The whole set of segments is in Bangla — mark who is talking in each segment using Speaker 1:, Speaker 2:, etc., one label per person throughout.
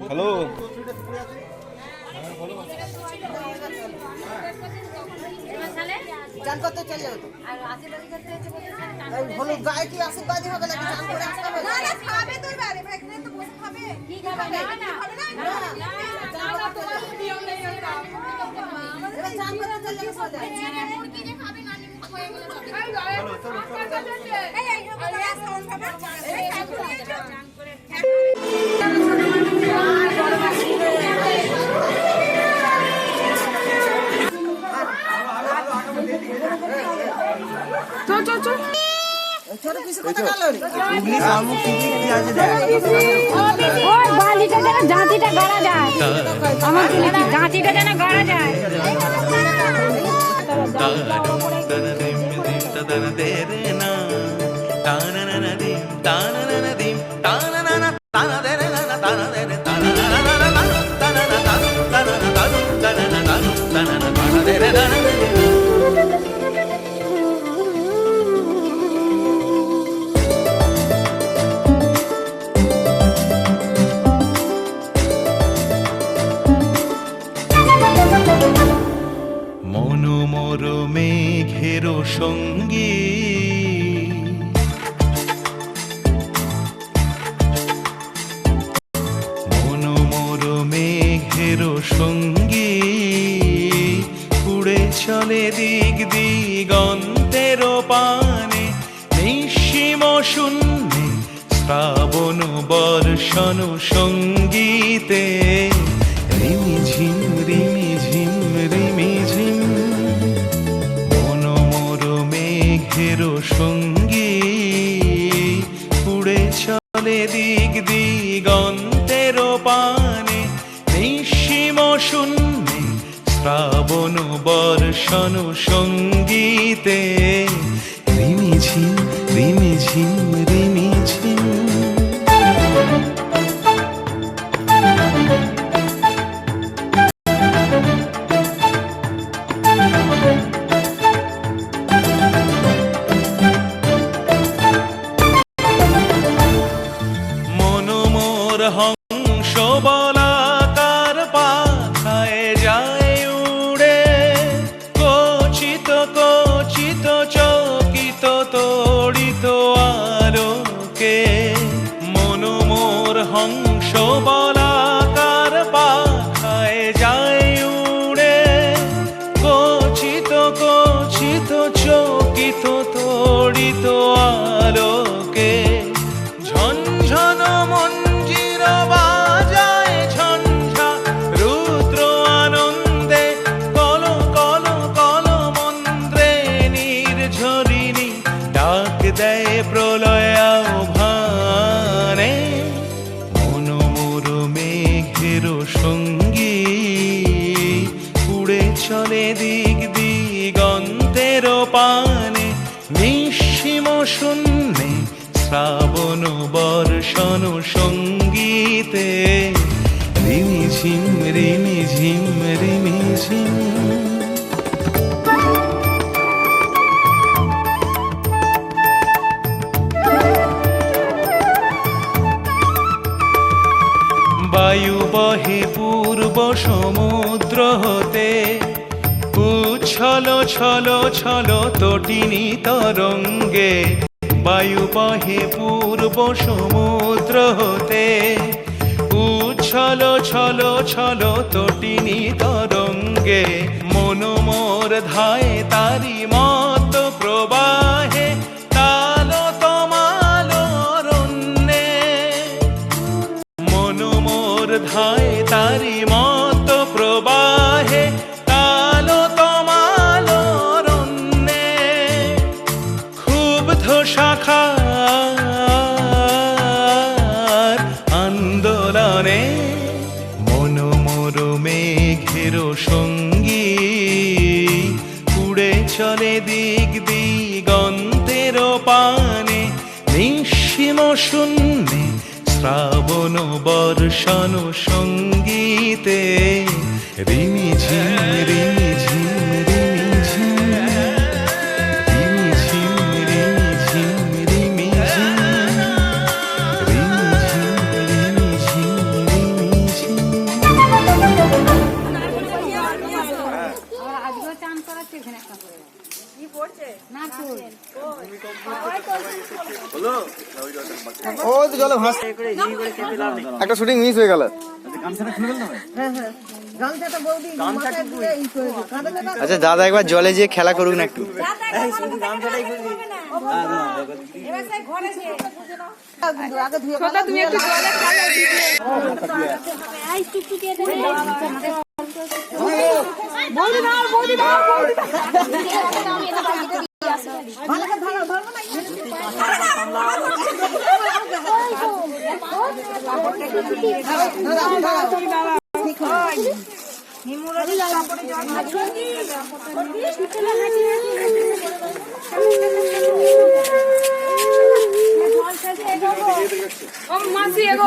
Speaker 1: হ্যালো,
Speaker 2: জান কত চলে যাবে হলুদ গায়ে কি আশীর্বাদই হবে নাকি জান করে আসতে হবে না না খাবে তো এবারে এখানে তো বসে খাবে কি খাবে না না খাবে না না না তো নিয়ম নেই এবার জান কত চলে যাবে সদা মুরগি যে খাবে নানি মুখ হয়ে গেল এই এই সাউন্ড খাবে এই জান করে
Speaker 3: বালিটা যেন জাঁতিটা গড়া যায়, আমার জাঁতিটা যেন গড়া যায়।
Speaker 4: মনোমর মেঘের সঙ্গী মনোমর মেঘের সঙ্গী উড়ে চলে দিক দিগন্তের পানে নিঃসীম শূন্যে শ্রাবণ বর্ষণ সঙ্গীতে রিমিঝিম রিমিঝিম রিমিঝিম মনোমর মেঘের সঙ্গী উড়ে চলে দিক দিগন্তের পানে নিঃসীম শূন্যে শ্রাবণ বর্ষণ সঙ্গীতে রিমিঝিম রিমিঝিম রিমিঝিম হংস বলাকার পাখায় যায় উড়ে কচিত কচিত চকিত তড়িত আলোকে মনোমোর হংস বলাকার পাখায় যায় উড়ে কচিত কচিত চকিত তড়িত আলোকে ঝনঝন মঞ্জির বাজায় ঝঞ্ঝা রুদ্র আনন্দে কল কল কল মন্ত্রে নির্ঝরিণী ডাক দেয় প্রলয় আহ্বানে মনোমর মেঘের সঙ্গী উড়ে চলে দিক দিগন্তের পানে নিঃসীম শূন্যে শ্রাবণ বর্ষণ সঙ্গীতে রিমিঝিম রিমিঝিম রিমিঝিম বায়ু বহে পূর্ব সমুদ্র হতে উচ্ছল ছল ছল তটিনী তরঙ্গে বায়ু বহে পূর্ব সমুদ্র হতে উচ্ছল ছল ছল তটিনী তরঙ্গে মনোমর ধায় তারি মত প্রবাহে তালো তমাল অরণ্যে মনোমর ধায় তারি মত প্রবাহে তালো তমাল অরণ্যে ক্ষুব্ধ শাখার আন্দোলনে মনোমর মেঘের সঙ্গী উড়ে চলে দিক দিগন্তের পানে নিঃসীম শূন্যে শ্রাবণ বর্ষণ সঙ্গীতে রিমিঝিম রিমিঝিম রিমিঝিম রিমিঝিম রিমিঝিম রিমিঝিম
Speaker 1: ও তো জলে ভাস একটা শুটিং মিস হয়ে গেল। আচ্ছা দাদা একবার জলে যেয়ে খেলা করুক না একটু।
Speaker 2: মাসি এগো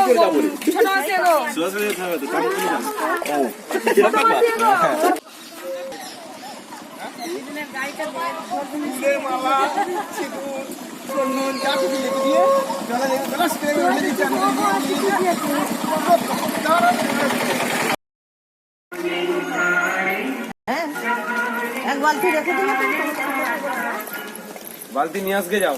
Speaker 2: ছোট মাসি এগো এক বালতি রেখে দিন,
Speaker 1: বালতি নিয়ে আসকে যাও।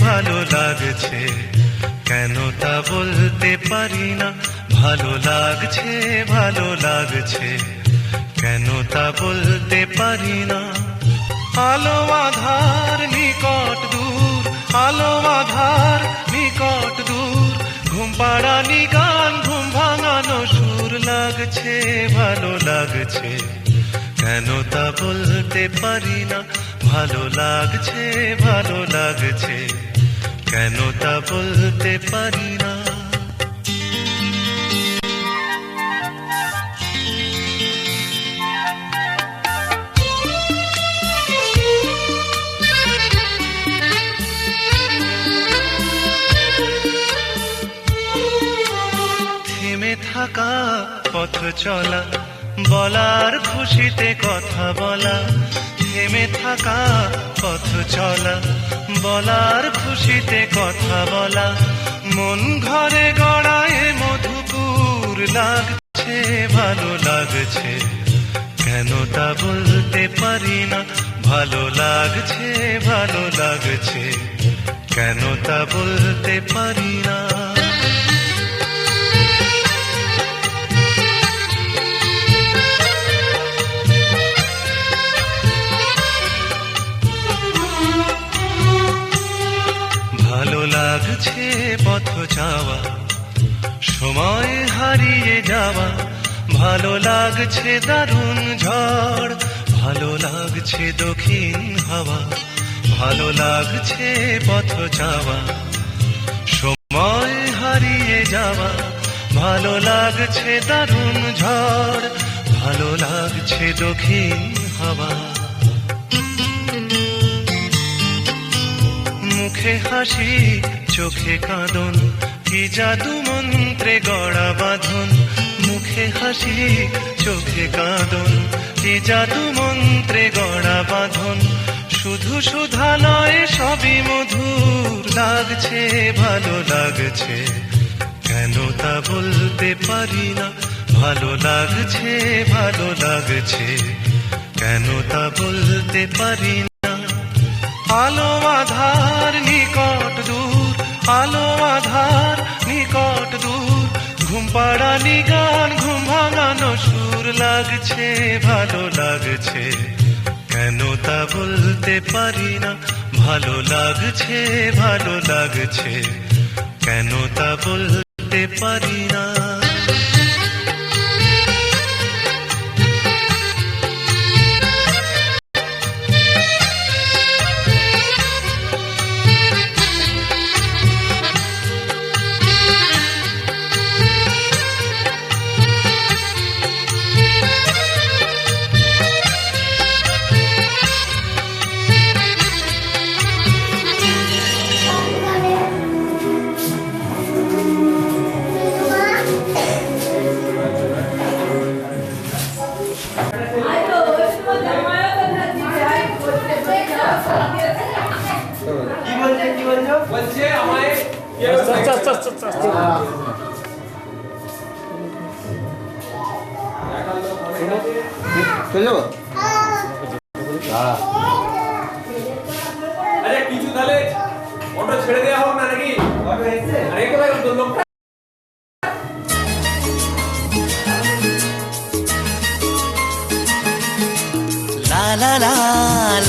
Speaker 4: ভালো লাগছে কেন তা বলতে পারি না, ভালো লাগছে কেন তা বলতে পারি না। আলো আধার নিকট দূর, আলো আধার নিকট দূর, ঘুম পাড়ানি গান ঘুম ভাঙানো সুর লাগছে ভালো লাগছে কেন তা বলতে পারি না, ভালো লাগছে কেন তা বলতে পারি না। থেমে থাকা পথ চলা, বলার খুশিতে কথা বলা, থেমে থাকা পথ চলা, বলার খুশিতে কথা বলা, মন ঘরে গড়ায় মধুপুর লাগছে ভালো লাগছে কেন তা বলতে পারি না, ভালো লাগছে কেন তা বলতে পারি না। ভালো লাগছে পথ যাওয়া, সময় হারিয়ে যাওয়া, ভালো লাগছে দারুণ ঝড়, ভালো লাগছে দক্ষিণ হাওয়া, ভালো লাগছে পথ যাওয়া, সময় হারিয়ে যাওয়া, ভালো লাগছে দারুণ ঝড়, ভালো লাগছে দক্ষিণ হাওয়া। মুখে হাসি চোখে কাঁদন, কি জাদু মন্ত্রে গড়া বাঁধন, মুখে হাসি চোখে কাঁদন, কি জাদু মন্ত্রে গড়া বাঁধন, শুধু সুধা নয় সবই মধুর লাগছে ভালো লাগছে কেন তা বলতে পারি না, ভালো লাগছে কেন তা বলতে পারি না। আলো আধার নিকট দূর, আলো আধার নিকট দূর, ঘুম পাড়ানি গান, ঘুম ভাঙানো সুর লাগছে, ভালো লাগছে, কেন তা বলতে পারি না। ভালো লাগছে, ভালো লাগছে, কেন তা বলতে পারি না।
Speaker 1: চলে যাবো?
Speaker 5: আরে কিছু তাহলে অটো ছেড়ে দেওয়া হোক না নাকি? আরে কোথায় গেল তোর লোকটা?
Speaker 4: লা লা লা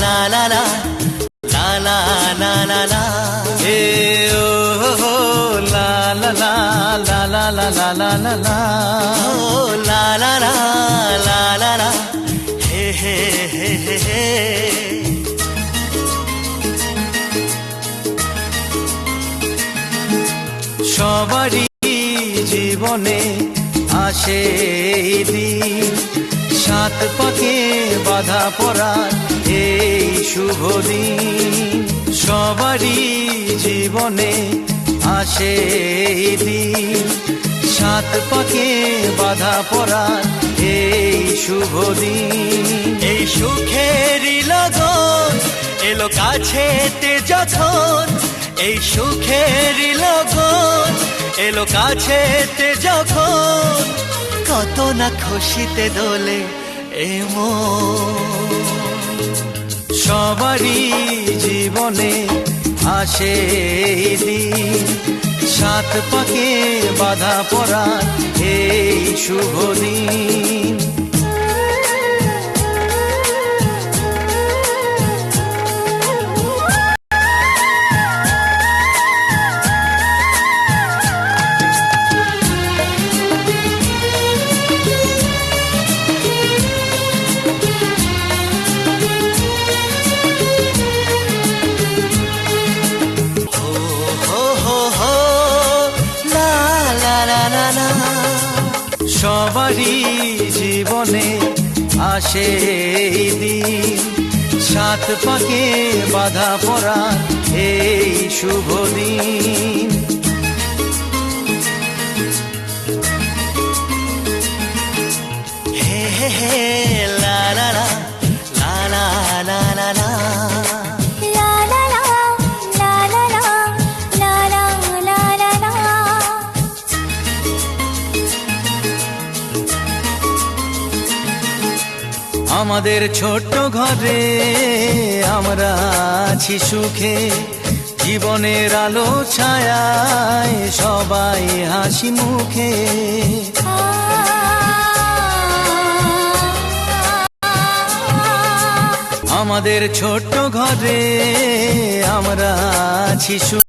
Speaker 4: লা লা লা লা লা লা লা লা হে ও হো লা লা লা লা লা লা লা লা লা লা ও লা লা লা লা লা লা হে হে হে হে হে। সবারই জীবনে আসে এই দিন, সাত পাকে বাধা পড়ার এই শুভ দিন। সবারই জীবনে আসে এই দিন, সাত পাকে বাধা পড়ার এই শুভ দিন। এই সুখেরই লগন এলো কাছেতে যখন, এই সুখেরই লগন এলো কাছেতে যখন, কত না খুশিতে দোলে এ মন। সবারই জীবনে আসে এই দিন, সাত পাকে বাধা পড়ার এই শুভ দিন। সবারই জীবনে আসে এই দিন, সাত পাকে বাধা পড়ার এই শুভ দিন। হে হে হে লা লা লা লা লা লা লা লা। আমাদের ছোট্ট ঘরে আমরা আছি সুখে, জীবনের আলো ছায়ায় সবাই হাসি মুখে। আমাদের ছোট্ট ঘরে আমরা আছি সুখে।